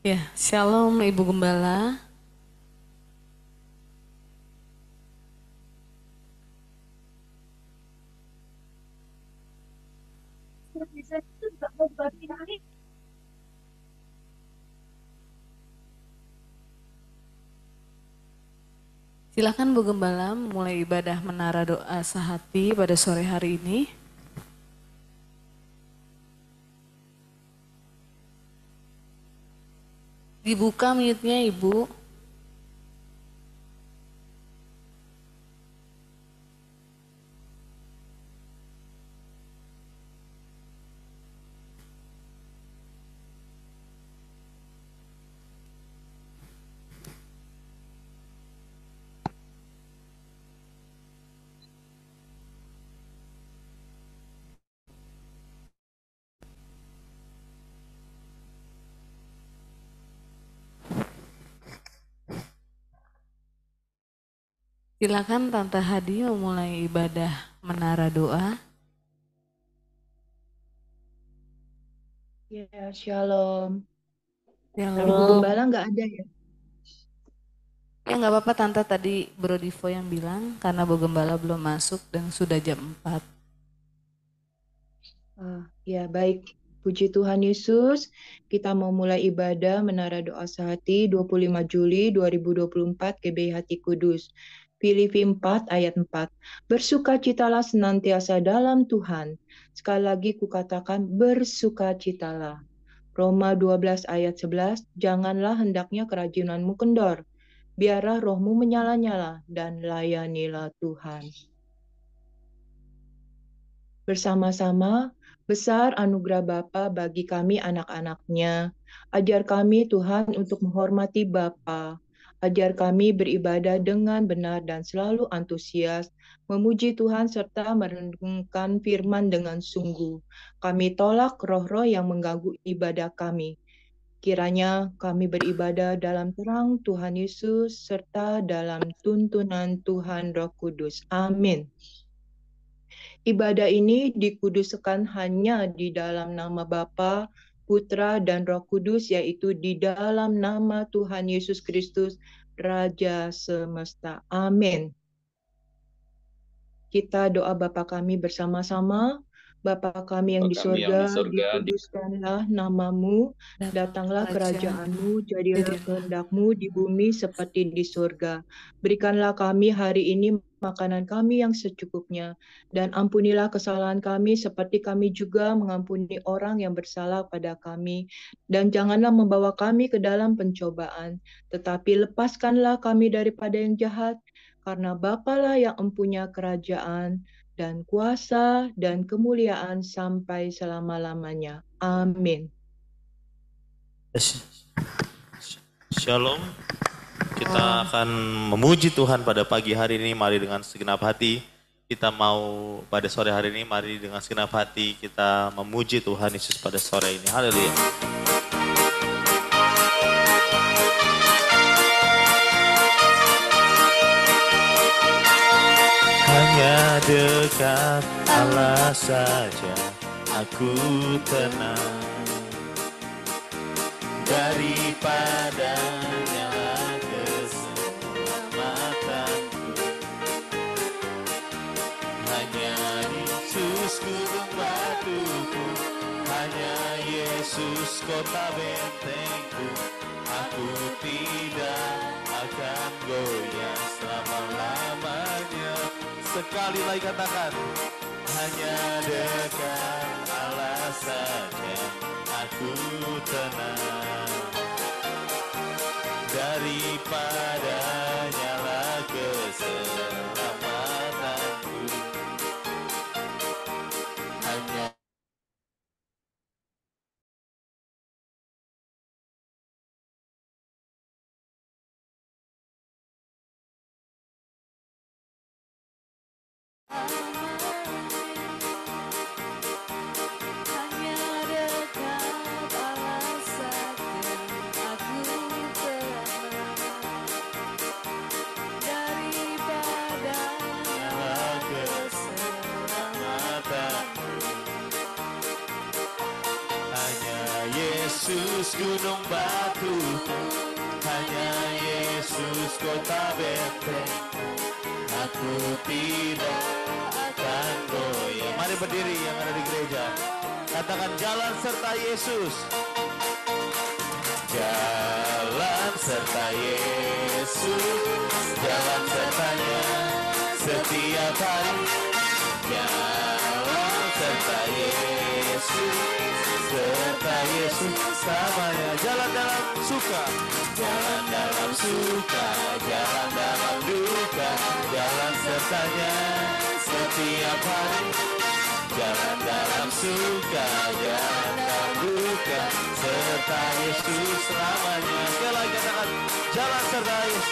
Ya, Shalom Ibu Gembala. Silakan Bu Gembala mulai ibadah menara doa sehati pada sore hari ini. Dibuka mute-nya Ibu. Silakan Tante Hadi memulai ibadah menara doa. Ya, shalom. Ibu Shalom. Gembala nggak ada ya? Ya nggak apa-apa Tante, tadi Bro Divo yang bilang karena Bu Gembala belum masuk dan sudah jam 4. Ya, baik. Puji Tuhan Yesus, kita mau mulai ibadah Menara Doa Sehati 25 Juli 2024 GBI Hati Kudus. Filipi 4 ayat 4. Bersukacitalah senantiasa dalam Tuhan. Sekali lagi kukatakan bersukacitalah. Roma 12 ayat 11. Janganlah hendaknya kerajinanmu kendor. Biarlah rohmu menyala-nyala dan layanilah Tuhan. Bersama-sama, besar anugerah Bapa bagi kami anak-anaknya. Ajar kami Tuhan untuk menghormati Bapa. Ajar kami beribadah dengan benar dan selalu antusias, memuji Tuhan serta merenungkan firman dengan sungguh. Kami tolak roh-roh yang mengganggu ibadah kami. Kiranya kami beribadah dalam terang Tuhan Yesus serta dalam tuntunan Tuhan Roh Kudus. Amin. Ibadah ini dikuduskan hanya di dalam nama Bapa, Putra, dan Roh Kudus, yaitu di dalam nama Tuhan Yesus Kristus, Raja semesta. Amin. Kita doa Bapa kami bersama-sama. Bapa kami yang di sorga, dikuduskanlah namamu, datanglah kerajaanmu, jadilah kehendakmu di bumi seperti di sorga. Berikanlah kami hari ini makanan kami yang secukupnya, dan ampunilah kesalahan kami seperti kami juga mengampuni orang yang bersalah pada kami. Dan janganlah membawa kami ke dalam pencobaan, tetapi lepaskanlah kami daripada yang jahat, karena Bapalah yang mempunyai kerajaan dan kuasa dan kemuliaan sampai selama-lamanya. Amin. Shalom. Kita akan memuji Tuhan pada pagi hari ini. Mari dengan segenap hati. Kita mau pada sore hari ini, mari dengan segenap hati kita memuji Tuhan Yesus pada sore ini. Haleluya. Hanya dekat Allah saja aku tenang, daripadanya keselamatanku. Hanya Yesus gunung batuku, hanya Yesus kota bentengku. Aku tidak akan goyah selama-lamanya. Sekali lagi katakan, hanya dekat Allah saja aku tenang, daripadanya lah keselamatanku. Hanya Yesus Yesus gunung batu, hanya Yesus kota benteng. Aku tidak akan goyah. Mari berdiri yang ada di gereja. Katakan jalan serta Yesus. Jalan serta Yesus, jalan sertanya setiap hari. Jalan serta Yesus, serta Yesus samanya. Jalan dalam suka, jalan dalam suka, jalan dalam duka, jalan sertanya setiap hari. Jalan dalam suka, jalan dalam duka, serta Yesus selamanya. Sekali lagi katakan, jalan serta Yesus.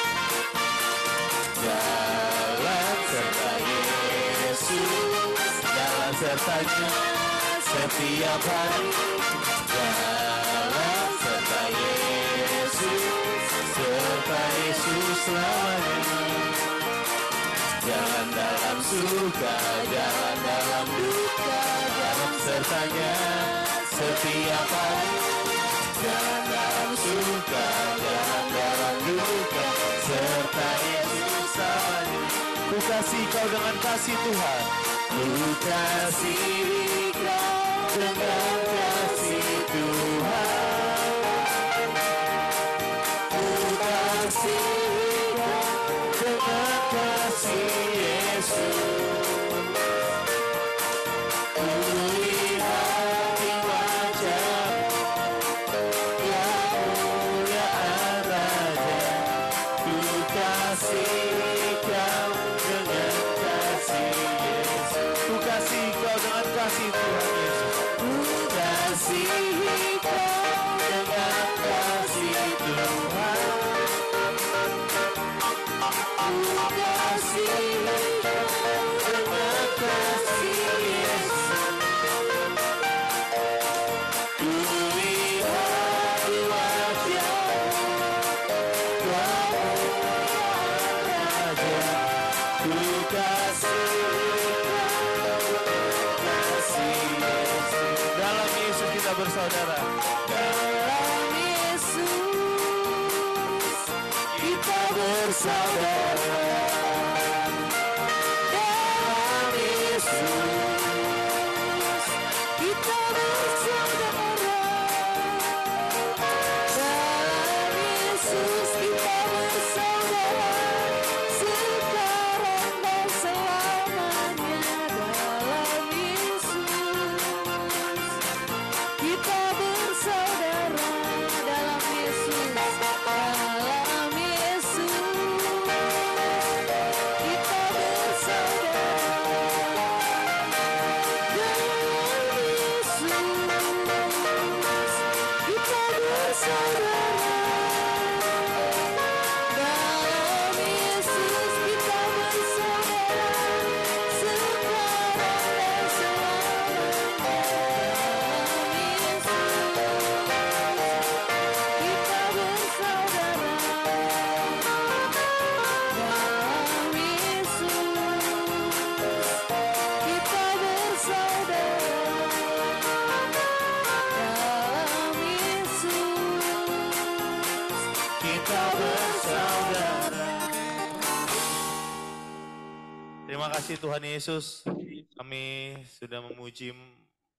Jalan serta Yesus, jalan sertanya setiap hari. Jalan serta Yesus, serta Yesus selamanya. Jalan dalam suka, jalan dalam duka, jalan sertanya setiap hari. Jalan dalam suka, jalan dalam duka, serta Yesus selamanya. Ku kasih kau dengan kasih Tuhan. Ku kasih kau dengan kasih Tuhan. Ku kasih dengan kasih Yesus. Ku lihat di wajah kemuliaan Raja. Ku kasih kau dengan kasih Yesus. Ku kasih kau dengan kasih Tuhan Yesus. Ku kasih kau dengan kasih Tuhan. Dalam Yesus kita bersaudara. Dalam Yesus kita bersaudara. Dalam Yesus kita bersaudara. Dalam Yesus kita bersaudara. Sekarang dan selamanya. Dalam Yesus kita bersaudara. Dalam Yesus, dalam Yesus kita bersaudara. Dalam Yesus kita bersaudara. Dalam Yesus kita bersaudara. Sekarang dan selamanya. Dalam Yesus kita bersaudara. Dalam Yesus kita bersaudara. Terima kasih Tuhan Yesus. Kami sudah memuji,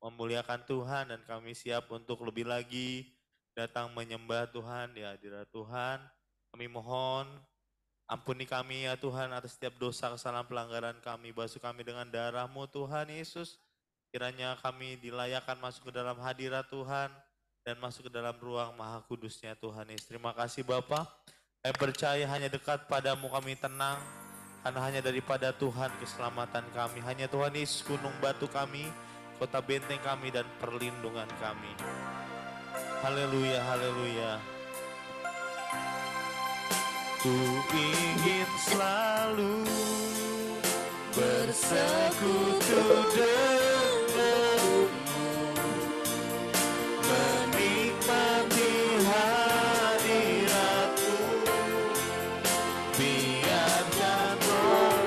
memuliakan Tuhan, dan kami siap untuk lebih lagi datang menyembah Tuhan di hadirat Tuhan. Kami mohon ampuni kami ya Tuhan atas setiap dosa, kesalahan, pelanggaran kami. Basuh kami dengan darah-Mu Tuhan Yesus. Kiranya kami dilayakkan masuk ke dalam hadirat Tuhan dan masuk ke dalam ruang maha kudusnya Tuhan Yesus. Terima kasih Bapa. Kami percaya hanya dekat padamu kami tenang. Karena hanya daripada Tuhan keselamatan kami. Hanya Tuhan Yesus gunung batu kami, kota benteng kami, dan perlindungan kami. Haleluya, haleluya. Ku ingin selalu bersekutu denganmu, menikmati hadiratmu, biarkan Roh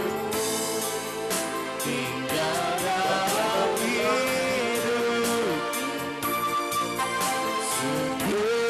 tinggal dalam hidup. Sungguh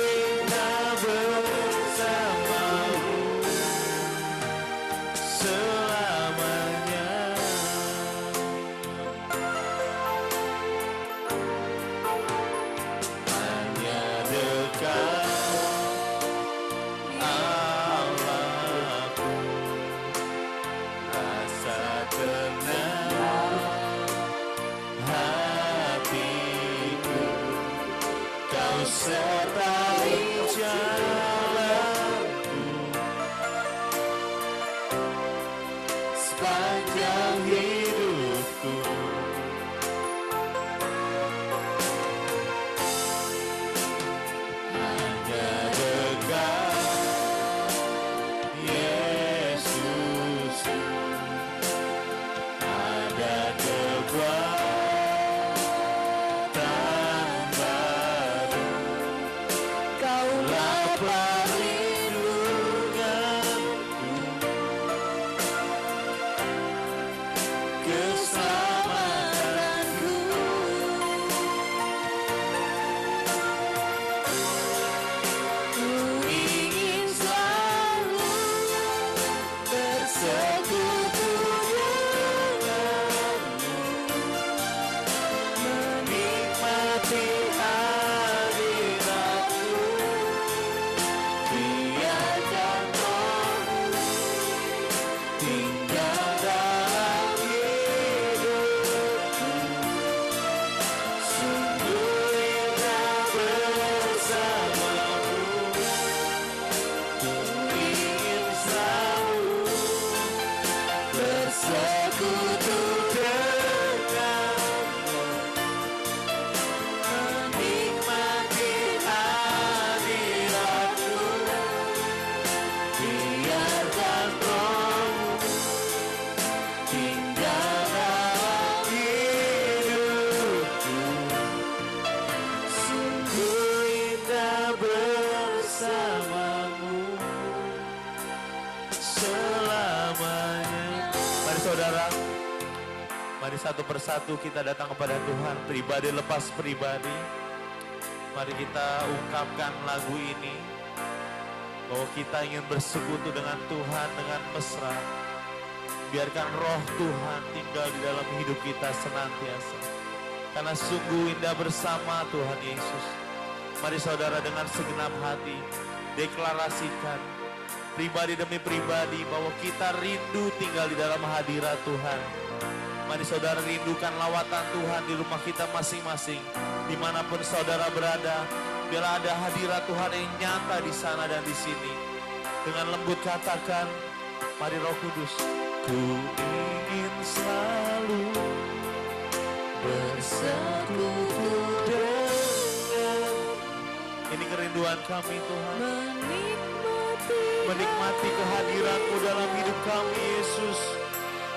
senang hatiku, Kau sertai jalanku sepanjang hidupku. Hanya dekat Yesus, ada kekuatan baru. Kaulah perlindunganku, keselamatanku. Ku ingin selalu bersekutu denganmu, menikmati hadiratmu. Biarkan Roh-Mu tinggal dalam hidupku. Sungguh indah bersamamu. Ku ingin selalu bersekutu denganmu, menikmati hadiratmu. Biarkan Roh-Mu tinggal dalam hidupku. Sungguh indah bersamamu selamanya. Mari saudara, mari satu persatu kita datang kepada Tuhan, pribadi lepas pribadi. Mari kita ungkapkan lagu ini, bahwa kita ingin bersekutu dengan Tuhan dengan mesra. Biarkan Roh Tuhan tinggal di dalam hidup kita senantiasa, karena sungguh indah bersama Tuhan Yesus. Mari saudara dengan segenap hati deklarasikan pribadi demi pribadi bahwa kita rindu tinggal di dalam hadirat Tuhan. Mari saudara rindukan lawatan Tuhan di rumah kita masing-masing, dimanapun saudara berada. Biarlah ada hadirat Tuhan yang nyata di sana dan di sini. Dengan lembut katakan, mari Roh Kudus, ku ingin selalu bersekutu dengan. Ini kerinduan kami Tuhan, menikmati kehadiran-Mu dalam hidup kami Yesus.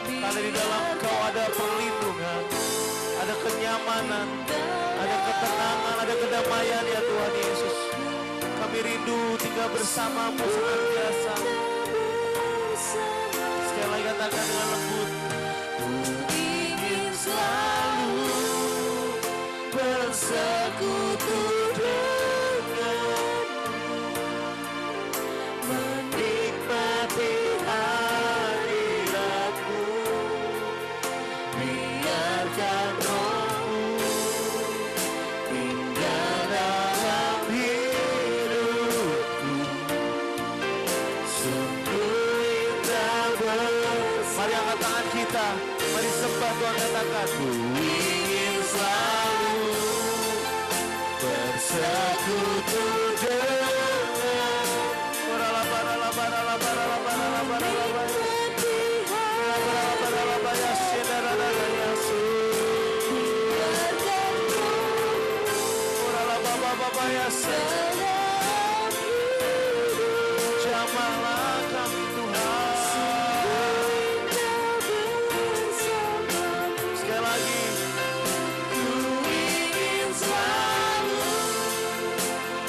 Karena di dalam Kau ada perlindungan, ada kenyamanan, ada ketenangan, ada kedamaian ya Tuhan Yesus. Kami rindu tinggal bersama-Mu senantiasa. Sekali lagi katakan dengan lembut, ku ingin selalu bersekutu denganmu, menikmati hadirat-Mu. Biarkan Roh-Mu tinggal dalam hidupku. Sungguh indah mari angkat tangan kita, mari sembah Tuhan, katakan, ku ingin selalu bersekutu dengan. Jamahlah kami Tuhan. Sekali lagi, ku ingin selalu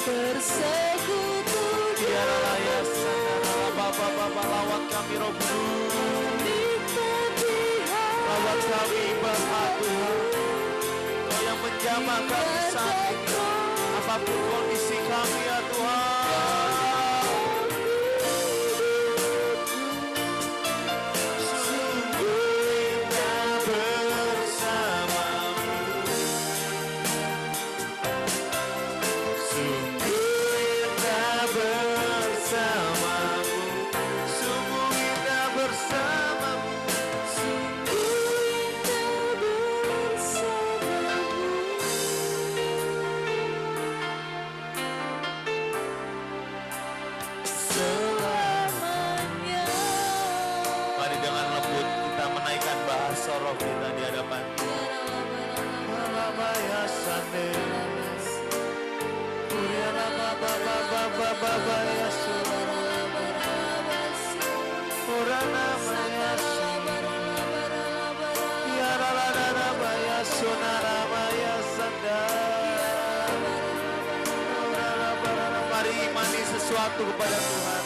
bersekutu. Biarlah ya saudara, Bapa lawat kami Roh Kudus, lawat kami Bapa Tuhan. Kau yang menjamah kami saat ini, apapun kondisi kami ya Tuhan. Sungguh indah bersamamu, sungguh indah bersamamu, sungguh indah bersamamu, sungguh engkau kita di hadapan Tuhan. Alabaya sande. Kuriana baba yasu. Urana maya Yaralana maya sunara maya sanda. Mari imani sesuatu kepada Tuhan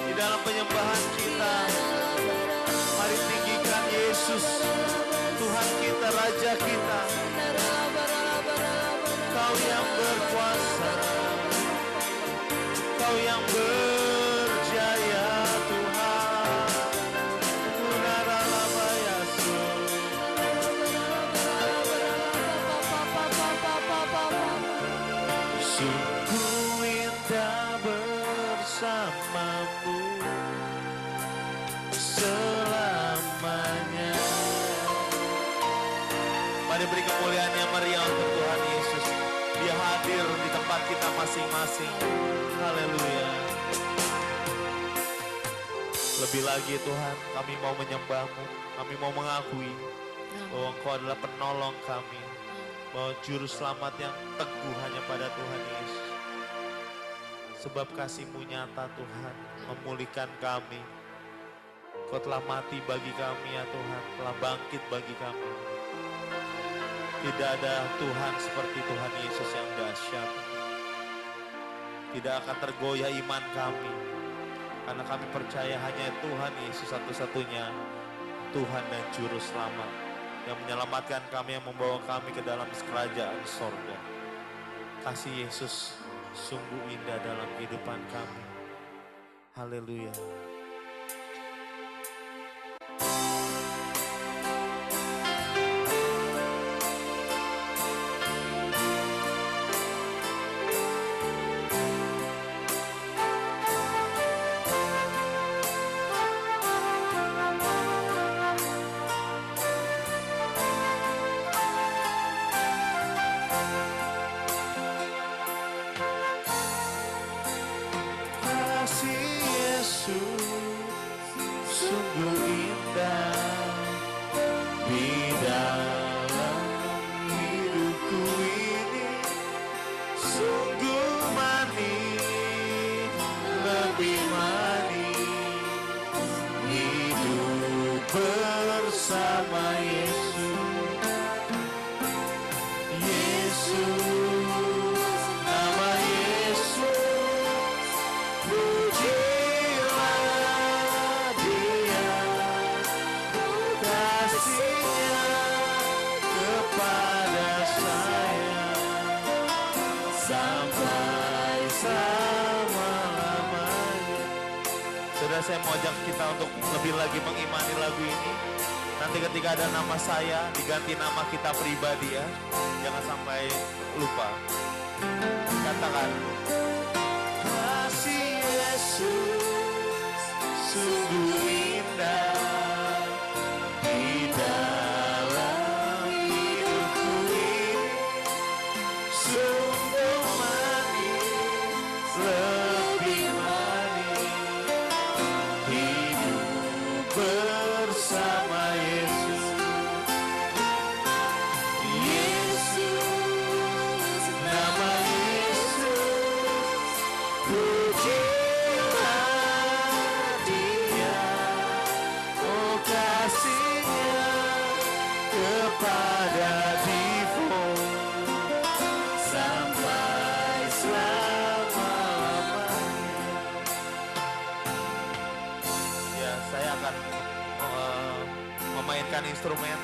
di dalam penyembahan kita. Mari tinggikan Yesus, Tuhan kita, Raja kita. Kau yang berkuasa, Kau yang berjaya Tuhan. Sungguh indah bersamamu selamanya. Mari beri kemuliaan yang meriah untuk Tuhan Yesus. Dia hadir di tempat kita masing-masing. Haleluya. Lebih lagi Tuhan, kami mau menyembah-Mu. Kami mau mengakui bahwa Engkau adalah penolong kami. Bahwa juru selamat yang teguh hanya pada Tuhan Yesus. Sebab kasih-Mu nyata Tuhan, memulihkan kami. Kau telah mati bagi kami ya Tuhan, telah bangkit bagi kami. Tidak ada Tuhan seperti Tuhan Yesus yang dahsyat. Tidak akan tergoyah iman kami. Karena kami percaya hanya Tuhan Yesus satu-satunya Tuhan dan Juru Selamat. Yang menyelamatkan kami, yang membawa kami ke dalam kerajaan sorga. Kasih Yesus sungguh indah dalam kehidupan kami. Haleluya. Sungguh indah di dalam hidupku ini, sungguh manis, lebih manis hidup bersama Yesus. Yesus, nama Yesus, pujilah Dia, kasih-Nya kepada saya sampai selama-lamanya. Saudara, saya mau ajak kita untuk lebih lagi mengimani lagu ini. Nanti ketika ada nama saya, diganti nama kita pribadi ya. Jangan sampai lupa. Katakan, kasih Yesus sungguh indah di dalam hidupku ini, sungguh manis, lebih manis hidup bersama Yesus. Yesus, nama Yesus, pujilah Dia, oh kasih-Nya kepada Divo sampai selama-lamanya. Ya, saya akan memainkan instrumen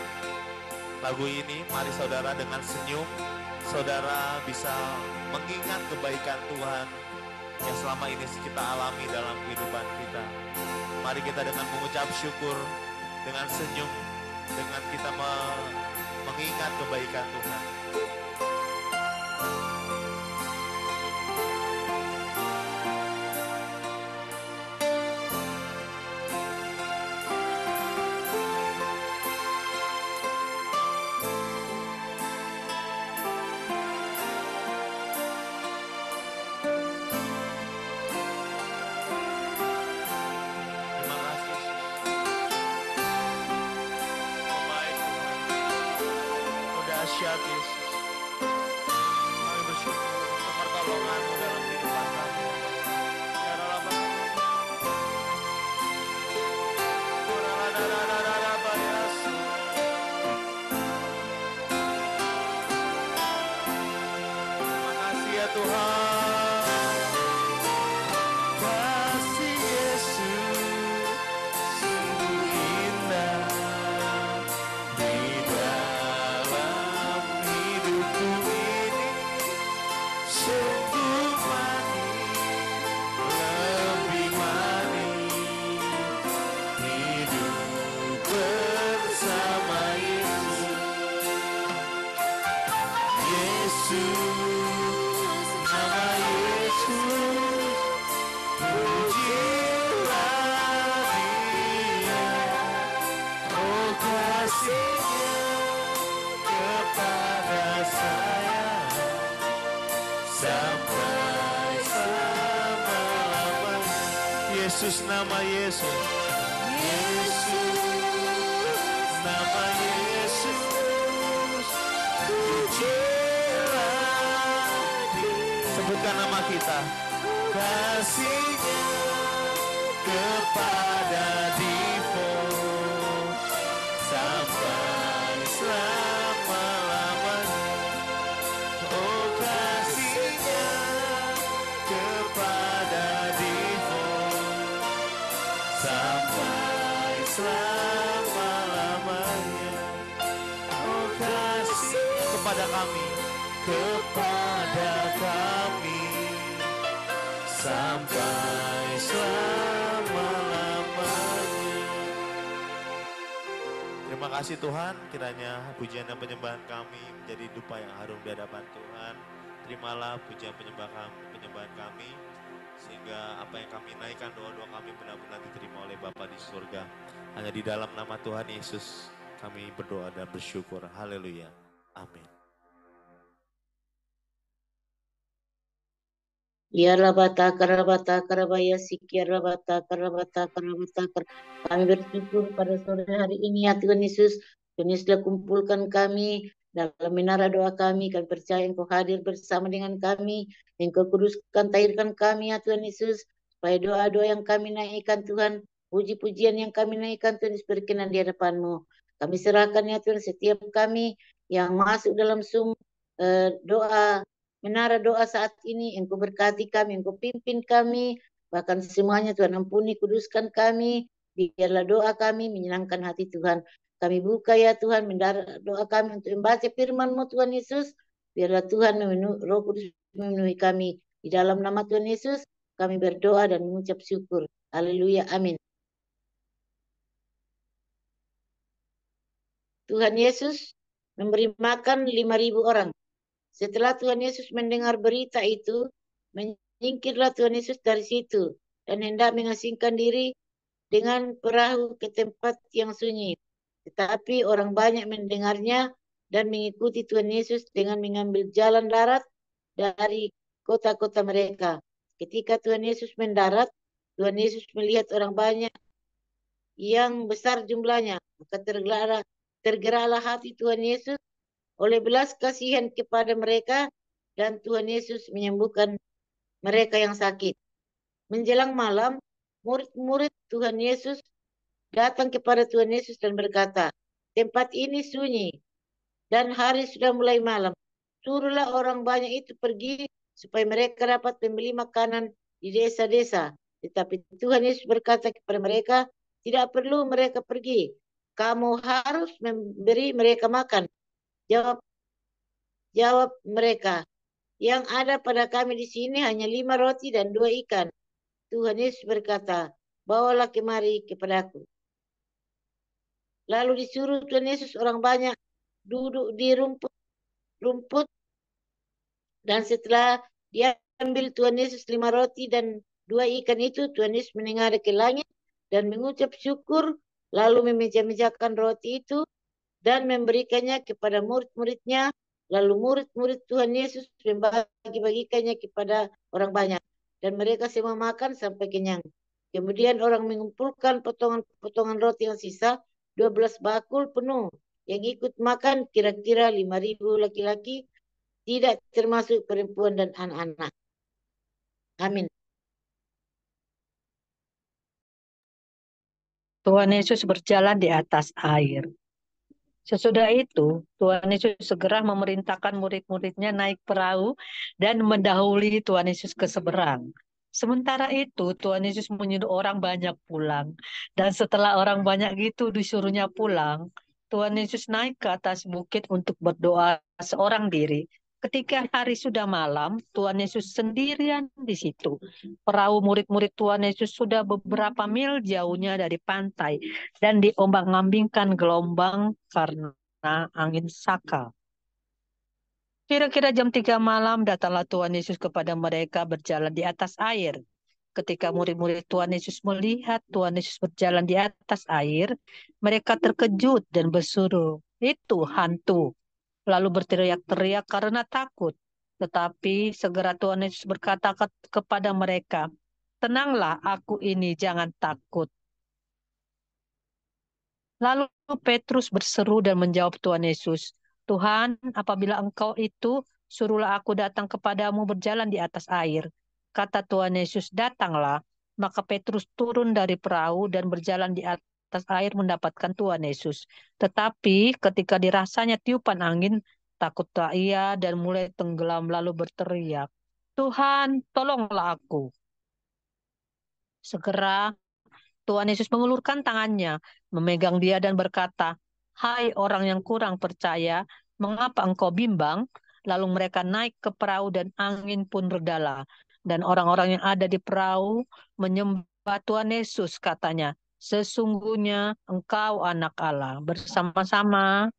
lagu ini. Mari saudara, dengan senyum saudara bisa mengingat kebaikan Tuhan yang selama ini kita alami dalam kehidupan kita. Mari kita dengan mengucap syukur, dengan senyum, dengan kita mengingat kebaikan Tuhan. Terima kasih Yesus. Oh baik Tuhan. Yesus. Kami bersyukur untuk pertolongan-Mu dalam kehidupan kami. Ya Rabbah. Terima kasih ya Tuhan. Kasih Yesus sungguh indah di dalam hidupku ini, sungguh manis, lebih manis hidup bersama Yesus. Yesus, nama Yesus, pujilah Dia, oh kasih-Nya kepada saya sampai selama-lamanya. Yesus, nama Yesus, Yesus, nama Yesus, pujilah Dia. Sebutkan nama kita. Kasih-Nya kepada Divo sampai selama-lamanya. Oh kasih-Nya kepada Divo sampai selama-lamanya. Oh kasih kepada kami sampai selama-lamanya. Terima kasih Tuhan, kiranya pujian dan penyembahan kami menjadi dupa yang harum di hadapan Tuhan. Terimalah pujian penyembahan kami, sehingga apa yang kami naikkan, doa-doa kami benar-benar diterima oleh Bapa di surga. Hanya di dalam nama Tuhan Yesus kami berdoa dan bersyukur. Haleluya. Amin. Ya rabata karabaya siki rabata karabata. Kami bersyukur pada sore hari ini ya Tuhan Yesus. Tuhan Yesus telah kumpulkan kami dalam menara doa kami. Kami percaya Engkau hadir bersama dengan kami. Engkau kuduskan, tahirkan kami ya Tuhan Yesus. Supaya doa-doa yang kami naikkan Tuhan, puji-pujian yang kami naikkan Tuhan Yesus berkenan di hadapan-Mu. Kami serahkan ya Tuhan setiap kami yang masuk dalam doa, menara doa saat ini. Engkau berkati kami, Engkau pimpin kami, bahkan semuanya Tuhan ampuni, kuduskan kami. Biarlah doa kami menyenangkan hati Tuhan. Kami buka ya Tuhan menara doa kami untuk membaca firman-Mu Tuhan Yesus. Biarlah Tuhan Roh Kudus memenuhi kami. Di dalam nama Tuhan Yesus kami berdoa dan mengucap syukur. Haleluya, amin. Tuhan Yesus memberi makan 5.000 orang. Setelah Tuhan Yesus mendengar berita itu, menyingkirlah Tuhan Yesus dari situ dan hendak mengasingkan diri dengan perahu ke tempat yang sunyi. Tetapi orang banyak mendengarnya dan mengikuti Tuhan Yesus dengan mengambil jalan darat dari kota-kota mereka. Ketika Tuhan Yesus mendarat, Tuhan Yesus melihat orang banyak yang besar jumlahnya. Maka tergeraklah hati Tuhan Yesus oleh belas kasihan kepada mereka, dan Tuhan Yesus menyembuhkan mereka yang sakit. Menjelang malam, murid-murid Tuhan Yesus datang kepada Tuhan Yesus dan berkata, tempat ini sunyi dan hari sudah mulai malam. Suruhlah orang banyak itu pergi supaya mereka dapat membeli makanan di desa-desa. Tetapi Tuhan Yesus berkata kepada mereka, tidak perlu mereka pergi. Kamu harus memberi mereka makan. Jawab mereka, yang ada pada kami di sini hanya 5 roti dan 2 ikan. Tuhan Yesus berkata, bawalah kemari kepadaku. Lalu disuruh Tuhan Yesus orang banyak duduk di rumput, dan setelah dia ambil Tuhan Yesus 5 roti dan 2 ikan itu, Tuhan Yesus menengadah ke langit dan mengucap syukur, lalu memeja-mejakan roti itu dan memberikannya kepada murid-muridnya. Lalu murid-murid Tuhan Yesus membagi-bagikannya kepada orang banyak. Dan mereka semua makan sampai kenyang. Kemudian orang mengumpulkan potongan-potongan roti yang sisa, 12 bakul penuh. Yang ikut makan kira-kira 5.000 laki-laki, tidak termasuk perempuan dan anak-anak. Amin. Tuhan Yesus berjalan di atas air. Sesudah itu, Tuhan Yesus segera memerintahkan murid-muridnya naik perahu dan mendahului Tuhan Yesus ke seberang. Sementara itu, Tuhan Yesus menyuruh orang banyak pulang. Dan setelah orang banyak itu disuruhnya pulang, Tuhan Yesus naik ke atas bukit untuk berdoa seorang diri. Ketika hari sudah malam, Tuhan Yesus sendirian di situ. Perahu murid-murid Tuhan Yesus sudah beberapa mil jauhnya dari pantai dan diombang-ambingkan gelombang karena angin sakal. Kira-kira jam 3 malam datanglah Tuhan Yesus kepada mereka berjalan di atas air. Ketika murid-murid Tuhan Yesus melihat Tuhan Yesus berjalan di atas air, mereka terkejut dan berseru, "Itu hantu!" Lalu berteriak-teriak karena takut. Tetapi segera Tuhan Yesus berkata kepada mereka, "Tenanglah, aku ini, jangan takut." Lalu Petrus berseru dan menjawab Tuhan Yesus, "Tuhan, apabila Engkau itu, suruhlah aku datang kepadamu berjalan di atas air." Kata Tuhan Yesus, "Datanglah." Maka Petrus turun dari perahu dan berjalan di atas air mendapatkan Tuhan Yesus. Tetapi ketika dirasanya tiupan angin, takutlah ia dan mulai tenggelam lalu berteriak, "Tuhan, tolonglah aku." Segera Tuhan Yesus mengulurkan tangannya, memegang dia dan berkata, "Hai orang yang kurang percaya, mengapa engkau bimbang?" Lalu mereka naik ke perahu dan angin pun berdalah. Dan orang-orang yang ada di perahu menyembah Tuhan Yesus, katanya, "Sesungguhnya engkau anak Allah." Bersama-sama.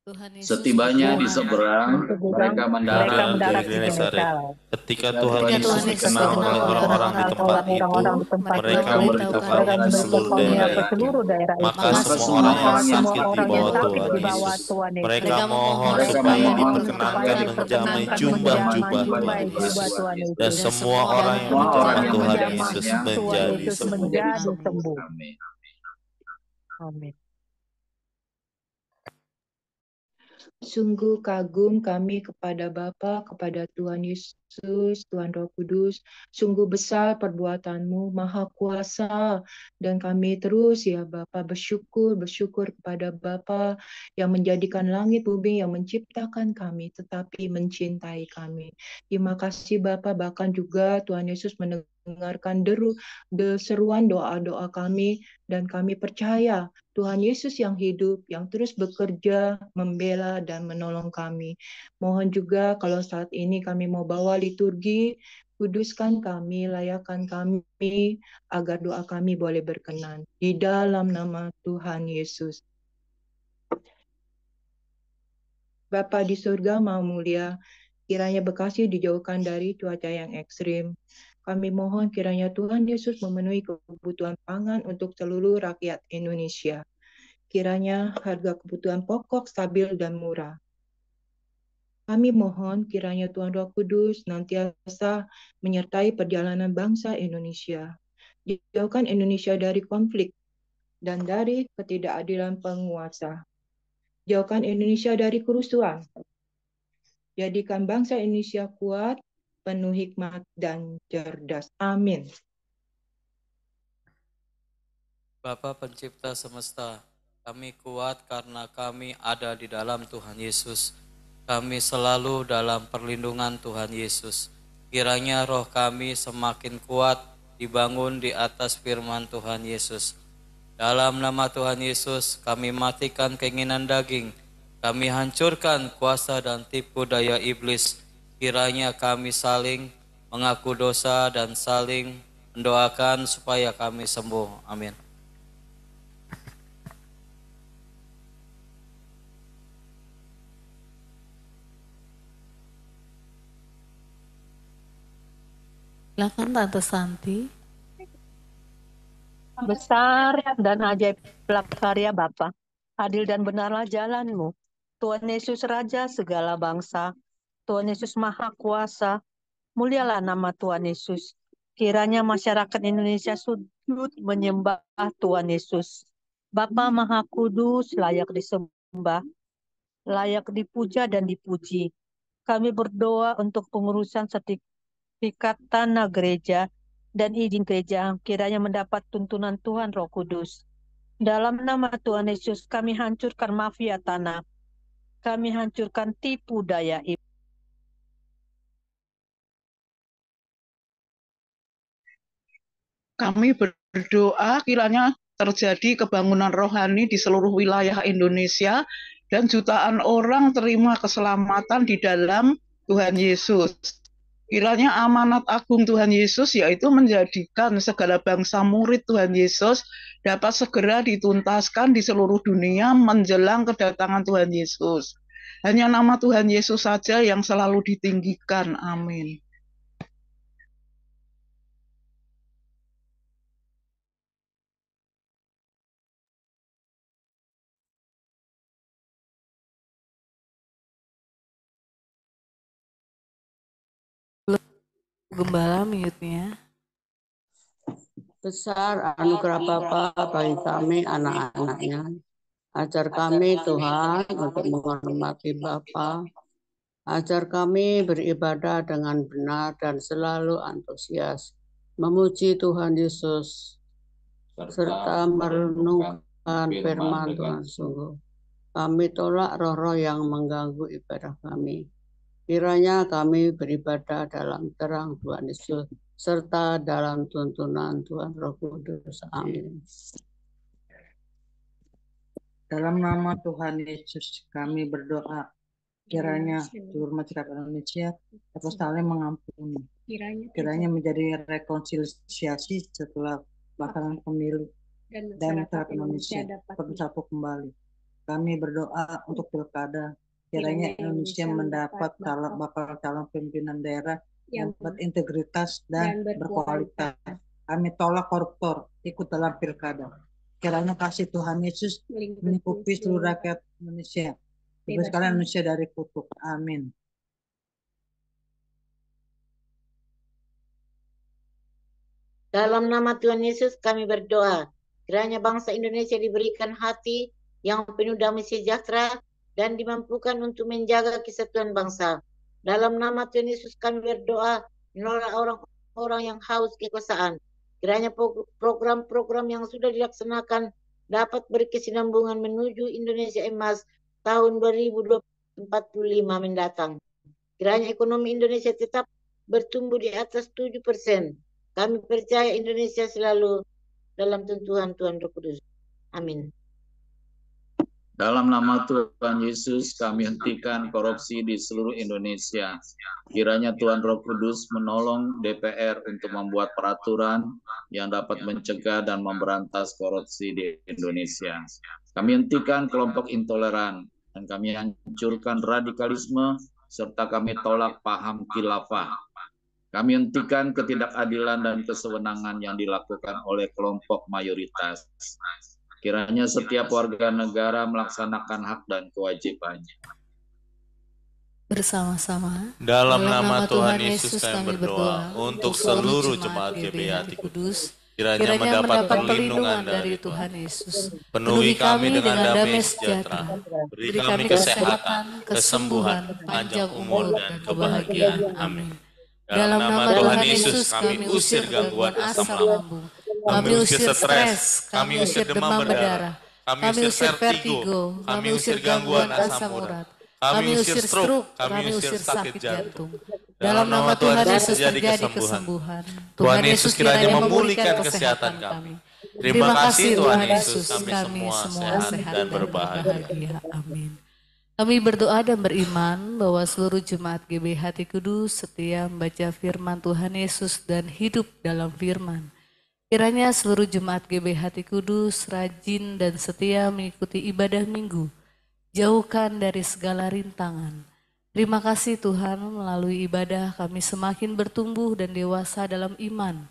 Tuhan Yesus Setibanya di berjalan. seberang, mereka Mereka mendarat mendarat di di Genesaret. Genesaret. Ketika Ketika Tuhan Ketika Yesus Tuhan Yesus dikenal oleh orang-orang di tempat itu, mereka memberitahukannya ke seluruh daerah itu. Maka semua orang yang sakit dibawa Tuhan Yesus. Mereka mohon supaya diperkenankan menjamai jubah-jubah Tuhan Yesus. Dan semua orang yang menjamah Tuhan Yesus menjadi sembuh. Amin. Amin. Sungguh kagum kami kepada Bapa, kepada Tuhan Yesus, Tuhan Roh Kudus. Sungguh besar perbuatan-Mu, Maha Kuasa. Dan kami terus ya Bapa bersyukur kepada Bapa yang menjadikan langit bumi, yang menciptakan kami, tetapi mencintai kami. Terima kasih Bapa, bahkan juga Tuhan Yesus mendengarkan seruan doa-doa kami, dan kami percaya Tuhan Yesus yang hidup, yang terus bekerja, membela, dan menolong kami. Mohon juga kalau saat ini kami mau bawa liturgi, kuduskan kami, layakkan kami, agar doa kami boleh berkenan. Di dalam nama Tuhan Yesus. Bapa di surga Maha Mulia, kiranya Bekasi dijauhkan dari cuaca yang ekstrim. Kami mohon kiranya Tuhan Yesus memenuhi kebutuhan pangan untuk seluruh rakyat Indonesia. Kiranya harga kebutuhan pokok stabil dan murah. Kami mohon kiranya Tuhan Roh Kudus nantiasa menyertai perjalanan bangsa Indonesia. Jauhkan Indonesia dari konflik dan dari ketidakadilan penguasa. Jauhkan Indonesia dari kerusuhan. Jadikan bangsa Indonesia kuat, penuh hikmat dan cerdas. Amin. Bapa pencipta semesta, kami kuat karena kami ada di dalam Tuhan Yesus. Kami selalu dalam perlindungan Tuhan Yesus. Kiranya roh kami semakin kuat dibangun di atas firman Tuhan Yesus. Dalam nama Tuhan Yesus, kami matikan keinginan daging. Kami hancurkan kuasa dan tipu daya iblis. Kiranya kami saling mengaku dosa dan saling mendoakan supaya kami sembuh. Amin. Silakan Tante Santi. Besar dan ajaiblah karya Bapa. Adil dan benarlah jalan-Mu. Tuhan Yesus Raja segala bangsa. Tuhan Yesus Maha Kuasa. Mulialah nama Tuhan Yesus. Kiranya masyarakat Indonesia sujud menyembah Tuhan Yesus. Bapa Maha Kudus, layak disembah, layak dipuja dan dipuji. Kami berdoa untuk pengurusan sertifikat tanah gereja dan izin gereja, kiranya mendapat tuntunan Tuhan Roh Kudus. Dalam nama Tuhan Yesus, kami hancurkan mafia tanah. Kami hancurkan tipu daya ibu. Kami berdoa kiranya terjadi kebangunan rohani di seluruh wilayah Indonesia dan jutaan orang terima keselamatan di dalam Tuhan Yesus. Kiranya amanat agung Tuhan Yesus, yaitu menjadikan segala bangsa murid Tuhan Yesus, dapat segera dituntaskan di seluruh dunia menjelang kedatangan Tuhan Yesus. Hanya nama Tuhan Yesus saja yang selalu ditinggikan. Amin. Gembala mute-nya. Besar anugerah Bapa bagi kami anak-anaknya. Ajar kami Tuhan untuk menghormati Bapa. Ajar kami beribadah dengan benar dan selalu antusias memuji Tuhan Yesus serta merenungkan firman Tuhan sungguh. Kami tolak roh-roh yang mengganggu ibadah kami. Kiranya kami beribadah dalam terang Tuhan Yesus serta dalam tuntunan Tuhan Roh Kudus. Amin. Dalam nama Tuhan Yesus kami berdoa, kiranya seluruh masyarakat Indonesia dapat saling mengampuni, kiranya menjadi rekonsiliasi setelah pelaksanaan pemilu dan masyarakat Indonesia dapat bersatu kembali. Kami berdoa untuk pilkada, kiranya Indonesia mendapat bakal calon pimpinan daerah yang berintegritas dan berkualitas. Kami tolak koruptor ikut dalam pilkada. Kiranya kasih Tuhan Yesus melingkupi seluruh rakyat Indonesia. Bebaskanlah Indonesia dari kutuk. Amin. Dalam nama Tuhan Yesus kami berdoa. Kiranya bangsa Indonesia diberikan hati yang penuh damai sejahtera dan dimampukan untuk menjaga kesatuan bangsa. Dalam nama Tuhan Yesus kami berdoa, menolak orang-orang yang haus kekuasaan. Kiranya program-program yang sudah dilaksanakan dapat berkesinambungan menuju Indonesia Emas tahun 2045 mendatang. Kiranya ekonomi Indonesia tetap bertumbuh di atas 7%. Kami percaya Indonesia selalu dalam tuntunan Tuhan Roh Kudus. Amin. Dalam nama Tuhan Yesus, kami hentikan korupsi di seluruh Indonesia. Kiranya Tuhan Roh Kudus menolong DPR untuk membuat peraturan yang dapat mencegah dan memberantas korupsi di Indonesia. Kami hentikan kelompok intoleran dan kami hancurkan radikalisme serta kami tolak paham khilafah. Kami hentikan ketidakadilan dan kesewenangan yang dilakukan oleh kelompok mayoritas. Kiranya setiap warga negara melaksanakan hak dan kewajibannya. Bersama-sama Dalam nama Tuhan Yesus kami berdoa untuk seluruh jemaat GBI Hati Kudus, kiranya mendapat perlindungan dari Tuhan Yesus. Penuhi kami dengan damai sejahtera, beri kami kesehatan, kesembuhan, panjang umur, dan kebahagiaan. Amin. Dalam nama Tuhan Yesus kami usir gangguan asam lambung, kami usir stres, kami usir demam berdarah, kami usir vertigo, kami usir gangguan asam urat, kami usir stroke, kami usir sakit jantung. Dalam nama Tuhan Yesus terjadi kesembuhan. Tuhan Yesus kiranya memulihkan kesehatan kami. Terima kasih Tuhan Yesus, kami semua sehat dan berbahagia. Amin. Kami berdoa dan beriman bahwa seluruh jemaat GBI Hati Kudus setia membaca firman Tuhan Yesus dan hidup dalam firman. Kiranya seluruh jemaat GBI Hati Kudus rajin dan setia mengikuti ibadah minggu, jauhkan dari segala rintangan. Terima kasih Tuhan, melalui ibadah kami semakin bertumbuh dan dewasa dalam iman.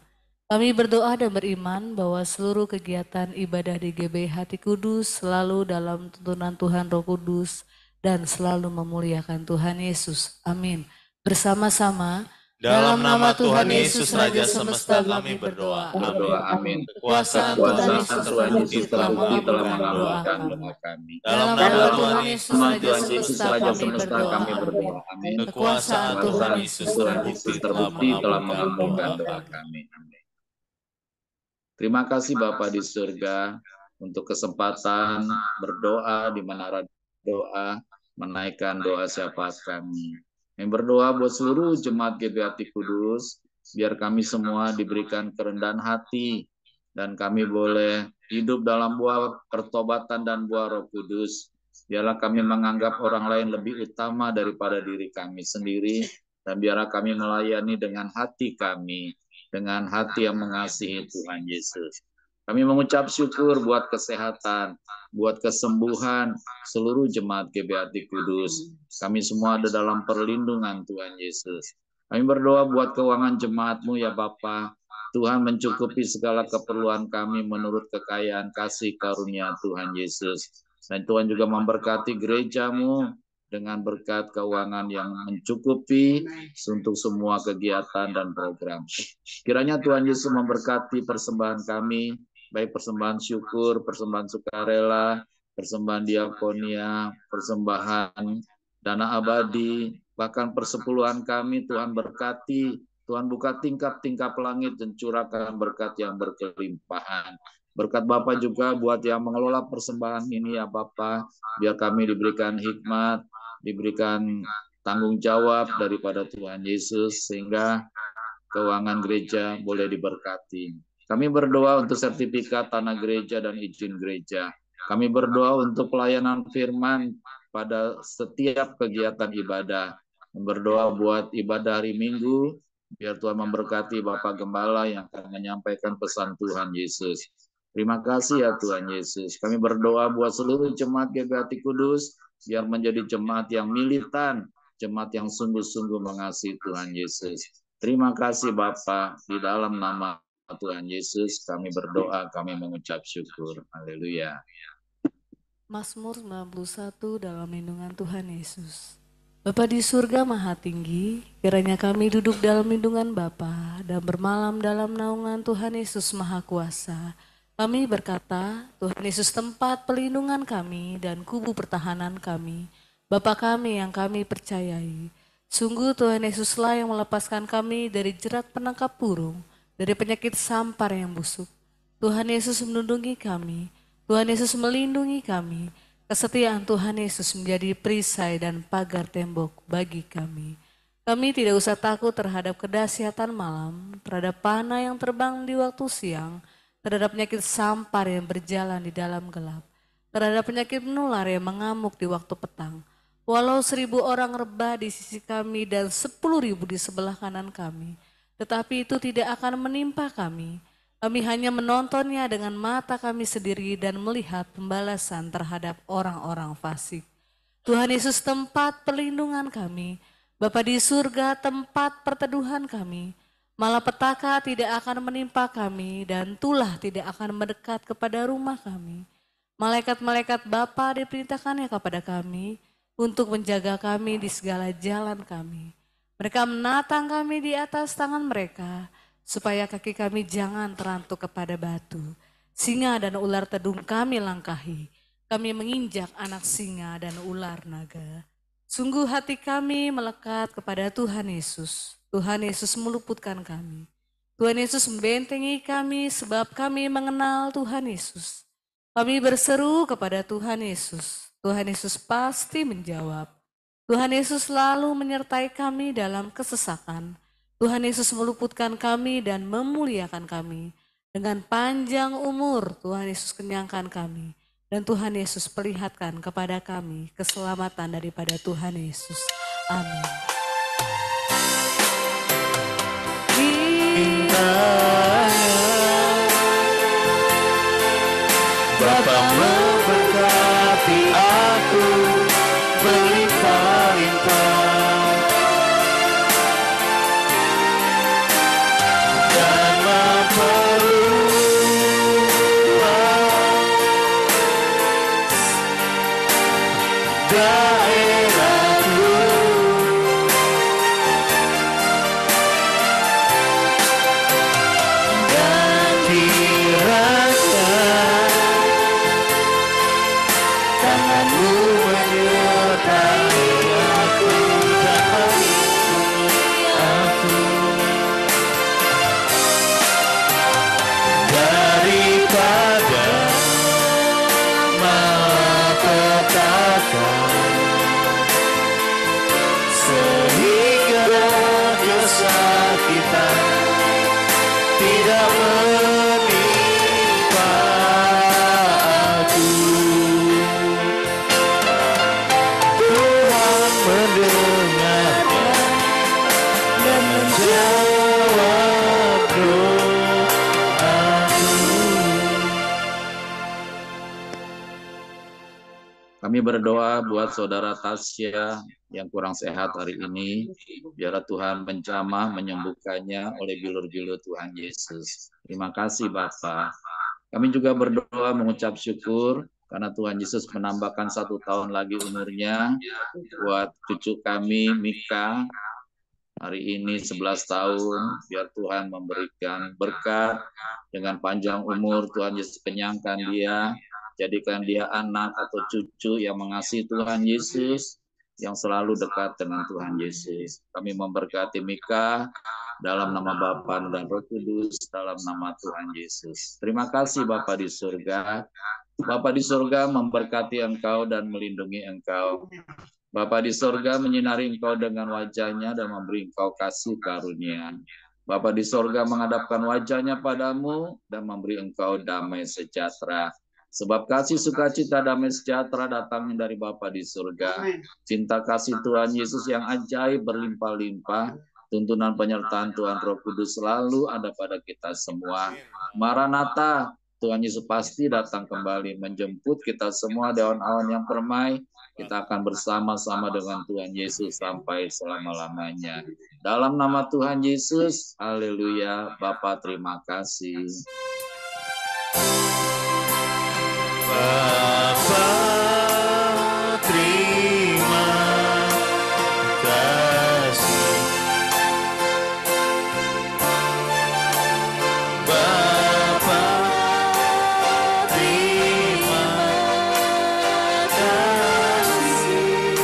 Kami berdoa dan beriman bahwa seluruh kegiatan ibadah di GBI Hati Kudus selalu dalam tuntunan Tuhan Roh Kudus dan selalu memuliakan Tuhan Yesus. Amin. Bersama-sama Dalam nama Tuhan Yesus Raja Semesta kami berdoa. Amin. Kekuasaan Tuhan Yesus terbukti telah mengabulkan doa kami. Dalam nama Tuhan Yesus Raja Semesta kami berdoa. Amin. Kekuasaan Tuhan Yesus terbukti telah mengabulkan doa kami. Amin. Terima kasih Bapa di surga untuk kesempatan berdoa di menara doa, menaikkan doa syafaat kami. Yang berdoa buat seluruh jemaat GBHT Kudus, biar kami semua diberikan kerendahan hati, dan kami boleh hidup dalam buah pertobatan dan buah Roh Kudus. Biarlah kami menganggap orang lain lebih utama daripada diri kami sendiri, dan biarlah kami melayani dengan hati kami, dengan hati yang mengasihi Tuhan Yesus. Kami mengucap syukur buat kesehatan, buat kesembuhan seluruh jemaat GBHT Kudus. Kami semua ada dalam perlindungan Tuhan Yesus. Kami berdoa buat keuangan jemaat-Mu ya Bapa. Tuhan mencukupi segala keperluan kami menurut kekayaan kasih karunia Tuhan Yesus. Dan Tuhan juga memberkati gereja-Mu dengan berkat keuangan yang mencukupi untuk semua kegiatan dan program. Kiranya Tuhan Yesus memberkati persembahan kami, baik persembahan syukur, persembahan sukarela, persembahan diakonia, persembahan dana abadi, bahkan persepuluhan kami. Tuhan berkati, Tuhan buka tingkap-tingkap langit dan curahkan berkat yang berkelimpahan. Berkat Bapa juga buat yang mengelola persembahan ini ya Bapa, biar kami diberikan hikmat, diberikan tanggung jawab daripada Tuhan Yesus, sehingga keuangan gereja boleh diberkati. Kami berdoa untuk sertifikat tanah gereja dan izin gereja. Kami berdoa untuk pelayanan firman pada setiap kegiatan ibadah. Berdoa buat ibadah hari Minggu, biar Tuhan memberkati Bapak Gembala yang akan menyampaikan pesan Tuhan Yesus. Terima kasih ya Tuhan Yesus. Kami berdoa buat seluruh jemaat GBHT Kudus, biar menjadi jemaat yang militan, jemaat yang sungguh-sungguh mengasihi Tuhan Yesus. Terima kasih Bapa, di dalam nama Tuhan Yesus kami berdoa, kami mengucap syukur. Haleluya. Mazmur 91 dalam lindungan Tuhan Yesus. Bapa di surga maha tinggi, kiranya kami duduk dalam lindungan Bapa dan bermalam dalam naungan Tuhan Yesus maha kuasa. Kami berkata, Tuhan Yesus tempat pelindungan kami dan kubu pertahanan kami, Bapa kami yang kami percayai. Sungguh Tuhan Yesuslah yang melepaskan kami dari jerat penangkap burung, dari penyakit sampar yang busuk. Tuhan Yesus melindungi kami, Tuhan Yesus melindungi kami. Kesetiaan Tuhan Yesus menjadi perisai dan pagar tembok bagi kami. Kami tidak usah takut terhadap kedahsyatan malam, terhadap panah yang terbang di waktu siang, terhadap penyakit sampar yang berjalan di dalam gelap, terhadap penyakit menular yang mengamuk di waktu petang. Walau 1.000 orang rebah di sisi kami dan 10.000 di sebelah kanan kami, tetapi itu tidak akan menimpa kami. Kami hanya menontonnya dengan mata kami sendiri dan melihat pembalasan terhadap orang-orang fasik. Tuhan Yesus tempat perlindungan kami, Bapa di surga tempat perteduhan kami. Malapetaka tidak akan menimpa kami dan tulah tidak akan mendekat kepada rumah kami. Malaikat-malaikat Bapa diperintahkannya kepada kami untuk menjaga kami di segala jalan kami. Mereka menatang kami di atas tangan mereka, supaya kaki kami jangan terantuk kepada batu. Singa dan ular tedung kami langkahi, kami menginjak anak singa dan ular naga. Sungguh hati kami melekat kepada Tuhan Yesus. Tuhan Yesus meluputkan kami. Tuhan Yesus membentengi kami sebab kami mengenal Tuhan Yesus. Kami berseru kepada Tuhan Yesus. Tuhan Yesus pasti menjawab. Tuhan Yesus selalu menyertai kami dalam kesesakan. Tuhan Yesus meluputkan kami dan memuliakan kami. Dengan panjang umur Tuhan Yesus kenyangkan kami. Dan Tuhan Yesus perlihatkan kepada kami keselamatan daripada Tuhan Yesus. Amin. Bapa memberkati aku berlimpah-limpah dan memperluas daerahku. tanganmu menyertai aku dan melindungi aku daripada malapetaka, sehingga kesakitan tidak menimpa aku. Tuhan mendengarkan dan menjawab doaku. Kami berdoa buat saudara Tasya yang kurang sehat hari ini. Biarlah Tuhan menjamah menyembuhkannya oleh bilur-bilur Tuhan Yesus. Terima kasih Bapa. Kami juga berdoa mengucap syukur karena Tuhan Yesus menambahkan 1 tahun lagi umurnya buat cucu kami Mika. Hari ini 11 tahun, biar Tuhan memberikan berkat dengan panjang umur. Tuhan Yesus kenyangkan dia, jadikan dia anak atau cucu yang mengasihi Tuhan Yesus, yang selalu dekat dengan Tuhan Yesus. Kami memberkati Mika dalam nama Bapa dan Roh Kudus, dalam nama Tuhan Yesus. Terima kasih Bapa di surga. Bapa di surga memberkati engkau dan melindungi engkau. Bapa di surga menyinari engkau dengan wajahnya dan memberi engkau kasih karunia. Bapa di surga menghadapkan wajahnya padamu dan memberi engkau damai sejahtera. Sebab kasih sukacita damai sejahtera datangnya dari Bapa di surga. Cinta kasih Tuhan Yesus yang ajaib berlimpah-limpah. Tuntunan penyertaan Tuhan Roh Kudus selalu ada pada kita semua. Maranatha, Tuhan Yesus pasti datang kembali menjemput kita semua di awan-awan yang permai. Kita akan bersama-sama dengan Tuhan Yesus sampai selama-lamanya. Dalam nama Tuhan Yesus, haleluya. Bapa terima kasih. Bapa terima kasih, Bapa terima kasih,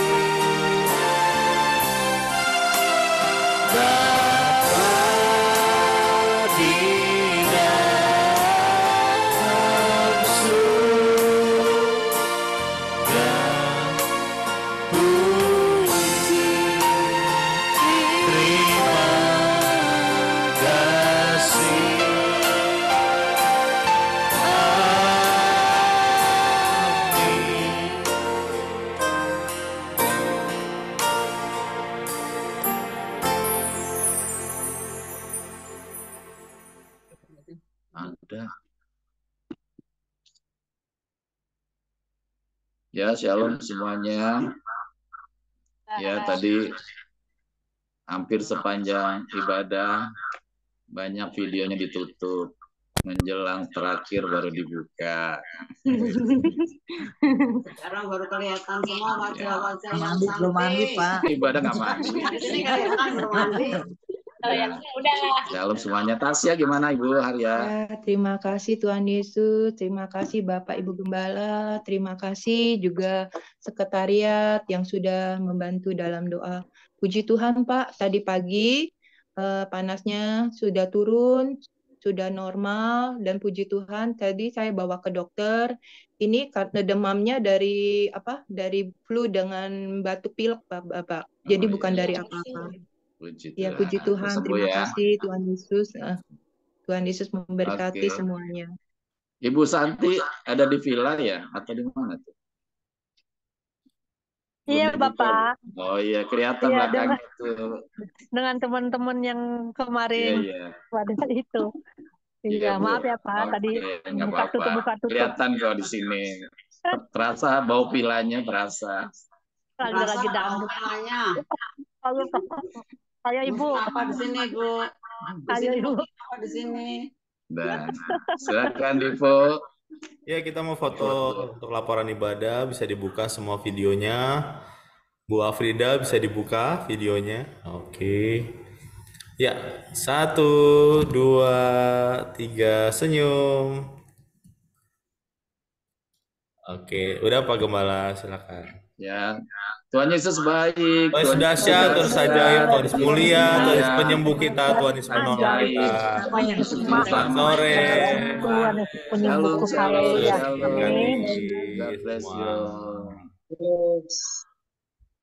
Bapa di dalam surga, puji terima kasih. Amin. Ada. Ya, shalom semuanya. Ya, tadi hampir sepanjang ibadah banyak videonya ditutup. Menjelang terakhir baru dibuka. Sekarang baru kelihatan semua wajah-wajah yang Mandi, belum mandi, cantik. Pak. Ibadah nggak mandi. Di sini kelihatan belum mandi. Oh ya, udah. Shalom semuanya. Tasya gimana Ibu Haria? Ya, terima kasih Tuhan Yesus, terima kasih Bapak Ibu Gembala, terima kasih juga sekretariat yang sudah membantu dalam doa. Puji Tuhan Pak, tadi pagi panasnya sudah turun, sudah normal, dan puji Tuhan tadi saya bawa ke dokter. Ini karena demamnya dari Dari flu dengan batuk pilek Bapak. Jadi bukan dari apa-apa. Puji Ya, Tuhan. puji Tuhan. Sembuh Terima ya. kasih Tuhan Yesus. Tuhan Yesus memberkati Oke. semuanya. Ibu Santi ada di villa ya atau di mana tuh? Iya, Belum dibuka, Bapak. Bu? Oh iya, kelihatan Iya, belakangnya tuh. dengan teman-teman yang Iya, kemarin iya. pada itu. Iya, Iya, Bu. maaf ya Pak, tadi Oke, nggak buka tutup. apa-apa. Kelihatan kok di sini. Terasa bau villanya terasa. Lagi dangdut. Namanya. Ayo Ibu. Apa di sini, Bu? Di Ayo sini Ibu. apa di sini? Dan silakan Divo. Ya, kita mau foto untuk laporan ibadah, bisa dibuka semua videonya. Bu Afrida bisa dibuka videonya. Oke. Ya, 1, 2, 3, senyum. Oke, udah Pak Gembala, silakan. Ya, Tuhan Yesus baik. Tuhan Yesus dahsyat, Tuhan Yesus ajaib, Tuhan Yesus mulia, Tuhan Yesus penyembuh kita, Tuhan Yesus menolong kita. Selamat sore. Tuhan Yesus penyembuhku. Shalom, Haleluya. shalom. Amin. God bless you. Yes.